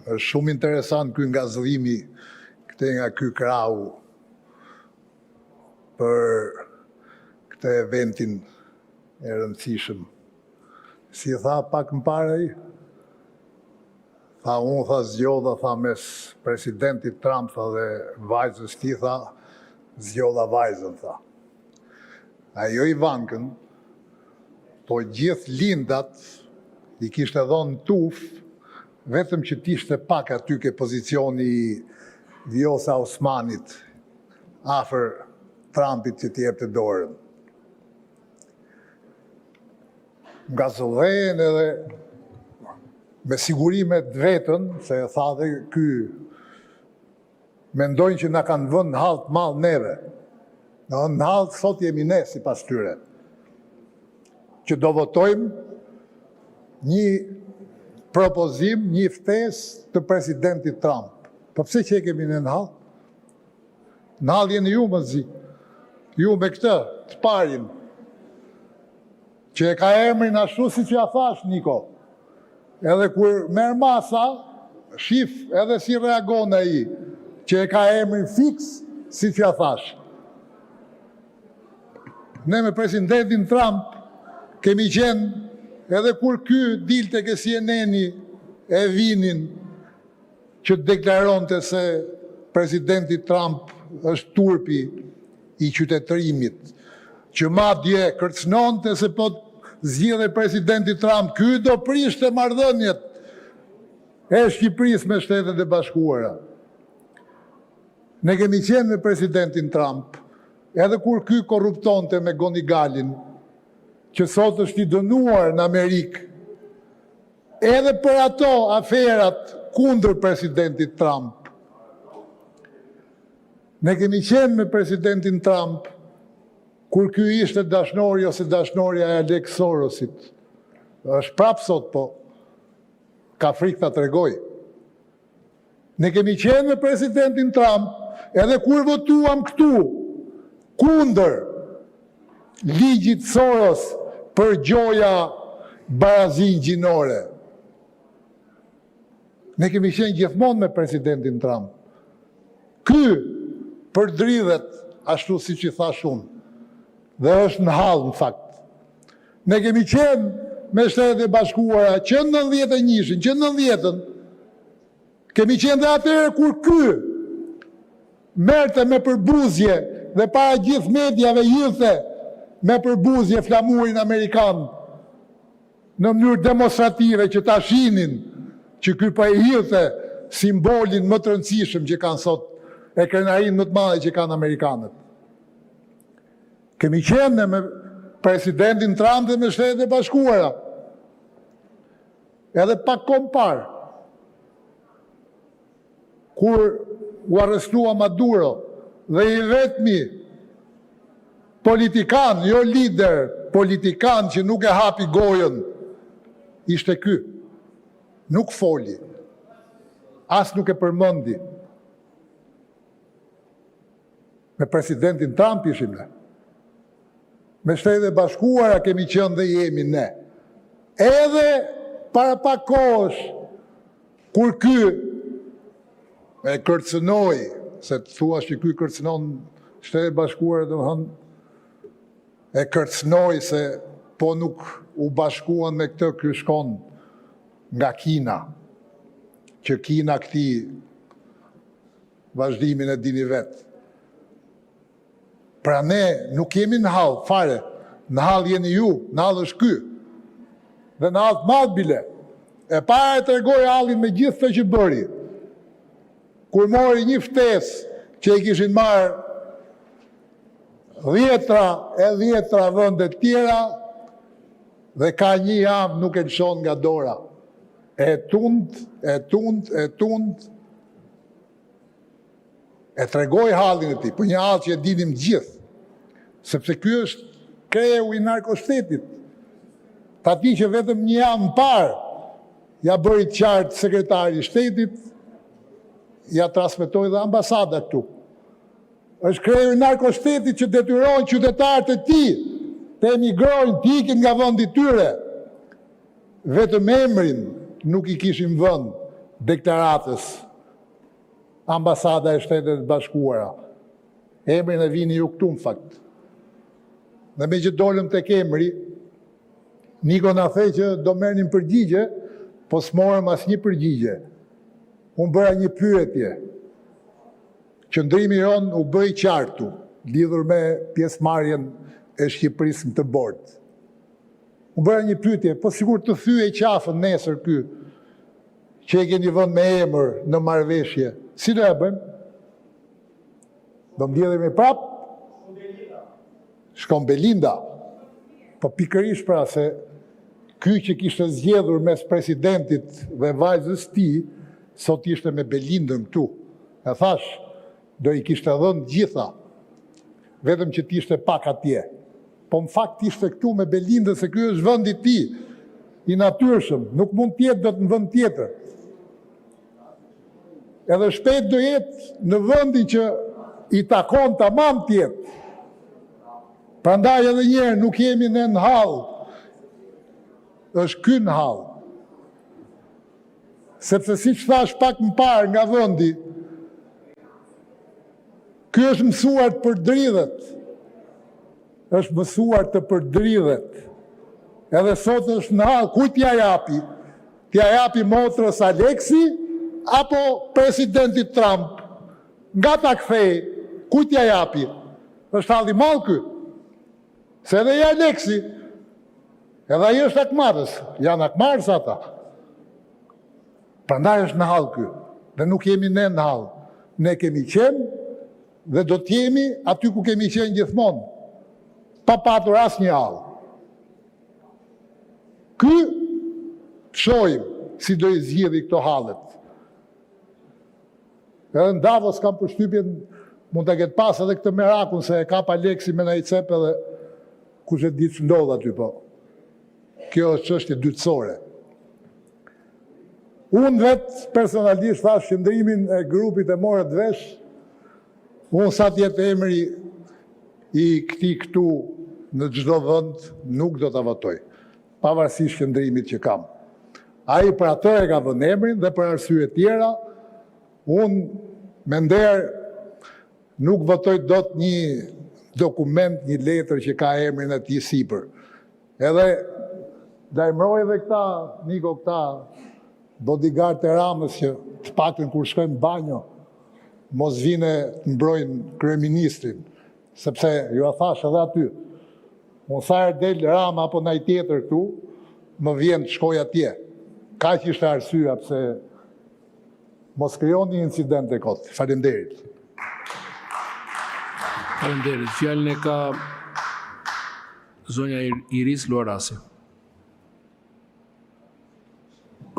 është shumë interesant ky ngazëllimi këte nga ky krau për këtë eventin e rëndësishëm. Si tha pak më parë, tha unë tha zgjodha tha mes presidentit Trump tha dhe vajzës ti tha zgjodha vajzën tha. Ajo Ivankën, po gjithë lindat i kishte dhënë tuf, vetëm që t'ishte pak aty ke pozicioni i Vjosa Osmanit, afër Trumpit që t'i jepte dorën. Nga zëdhen edhe me sigurime të vetën, se e tha dhe ky, mendojnë që na kanë vënë halt mal neve. Në halt sot jemi ne si pas tyre. Që do votojmë një propozim, një ftesë të presidentit Trump. Po pse që e kemi në halt? Në halt jeni ju më zi. Ju me këtë, të parin, që e ka emrin ashtu si që ja thash, Niko. Edhe kur merr masa, shif edhe si reagon ai, që e ka emrin fix si që ja thash. Ne me presidentin Trump kemi qenë edhe kur ky dilte ke CNN-i e vinin që deklaronte se presidenti Trump është turpi i qytetërimit, që madje kërcënonte se po zgjidhej presidenti Trump, ky do prishte marrëdhëniet e Shqipërisë me Shtetet e Bashkuara. Ne kemi qenë me presidentin Trump, edhe kur ky korruptonte me Goni Galin, që sot është i dënuar në Amerikë, edhe për ato aferat kundër presidentit Trump. Ne kemi qenë me presidentin Trump, kur ky ishte dashnori ose dashnoria e Alex Sorosit. Është prapë sot, po ka frikë ta tregoj. Ne kemi qenë me presidentin Trump, edhe kur votuam këtu, kundër ligjit Soros për gjoja barazin gjinore. Ne kemi qenë gjithmonë me presidentin Trump. Ky përdridhet ashtu si që thash unë, dhe është në hall në fakt. Ne kemi qenë me Shtetet e Bashkuara që në 91-shin, që në 90-ën, kemi qenë dhe atëherë kur ky merrte me përbuzje dhe para gjithë mediave hyllte me përbuzje flamurin Amerikan në mënyrë demonstrative që ta shihnin që ky po e hyllte simbolin më të rëndësishëm që kanë sot, e krenarin më të madhe që kanë Amerikanët. Kemi qenë me presidentin Trump dhe me Shtetet e Bashkuara. Edhe pak kohë parë, kur u arrestua Maduro dhe i vetmi politikan, jo lider, politikan që nuk e hapi gojën, ishte ky. Nuk foli, as nuk e përmendi. Me presidentin Trump ishim ne. Me Shtetet e Bashkuara kemi qenë dhe jemi ne. Edhe para pak kohësh, kur ky e kërcënoi, se të thuash që ky kërcënon Shtetet e Bashkuara, domethënë e kërcënoi se po nuk u bashkuan me këtë, ky shkon nga Kina, që Kina këti vazhdimin e dini vetë. Pra ne nuk jemi në hall fare, në hall jeni ju, në hall është ky, dhe në hall të madh bile. E para e tregoj hallin me gjithë të që bëri, kur mori një ftesë që i kishin marrë 10 vende tjera dhe ka një javë nuk e lëshon nga dora. E tund, e tregoj hallin e tij, për një hall që e dinim gjithë, sepse ky është kreu i narkoshtetit. Ta ti që vetëm një javë më parë ja bëri qartë sekretari i shtetit, ja transmetoi dhe ambasada këtu. Është kreu i narkoshtetit që detyron qytetarët e tij të emigrojnë, të ikin nga vendi i tyre. Vetëm emrin nuk i kishin vënë deklaratës ambasada e Shtetet Bashkuara. Emrin e vini ju këtu në fakt. Dhe me që dolëm tek emri, Niko na thej që do merrnin përgjigje, po s'morëm asnjë përgjigje. Unë bëra një pyetje. Qëndrimi jonë u bë i qartu, lidhur me pjesëmarrjen e Shqipërisë në të bordë. Unë bëra një pyetje, po sigur të thyej qafën nesër ky, që e keni vënë me emër në marrëveshje. Si do ja bëjmë? Do mbledhemi prap? Shkon Belinda. Po pikërisht pra se ky që kishte zgjedhur mes presidentit dhe vajzës tij, sot ishte me Belindën këtu. E thash, do i kishte dhënë gjitha, vetëm që t'ishte pak atje. Po në fakt ishte këtu me Belindën, se ky është vendi i tij, i natyrshëm, nuk mund t'jetë do të në vend tjetër. Edhe shpejt do jetë në vendin që i takon tamam tjetë. Prandaj edhe njerë nuk jemi në hall, është ky në hall. Sepse si që thash pak më parë nga vendi, ky është mësuar të përdridhet. Është mësuar të përdridhet. Edhe sot është në hall, kujt t'ja japi? T'ja japi motrës Aleksi apo presidentit Trump? Nga ta kthej, kujt t'ja japi? Është halli mall ky. Se edhe i Aleksi, edhe ai është akmarës, janë akmarës ata. Prandaj është në hall ky, dhe nuk jemi ne në hall. Ne kemi qenë dhe do t'jemi aty ku kemi qenë gjithmonë, pa patur asnjë hall. Ky shohim si do i zgjidhë këto hallet. Edhe në Davos kam përshtypjen mund ta ketë pas edhe këtë mirakull se e kap Aleksi me një cep edhe kush e di ç'ndodh aty po. Kjo është çështje dytësore. Unë vetë personalisht thash qëndrimin e grupit e morët vesh, unë sa t'jetë emri i këtij këtu në çdo vend nuk do ta votoj, pavarësisht qëndrimit që kam. Ai për atë e ka vënë emrin dhe për arsye tjera, unë me nder nuk votoj dot një dokument, një letër që ka emrin e tij sipër. Edhe lajmëroj edhe këta, Niko, këta bodyguard e Ramës që të paktën kur shkojnë banjo, mos vine të mbrojnë kryeministrin, sepse ju a thash edhe aty, unë sa herë del Rama apo ndaj tjetër këtu, më vjen të shkoj atje. Kaq ishte arsyeja pse mos krijoni incidente kot. Faleminderit. Faleminderit. Fjalën e ka zonja Iris Luarasi.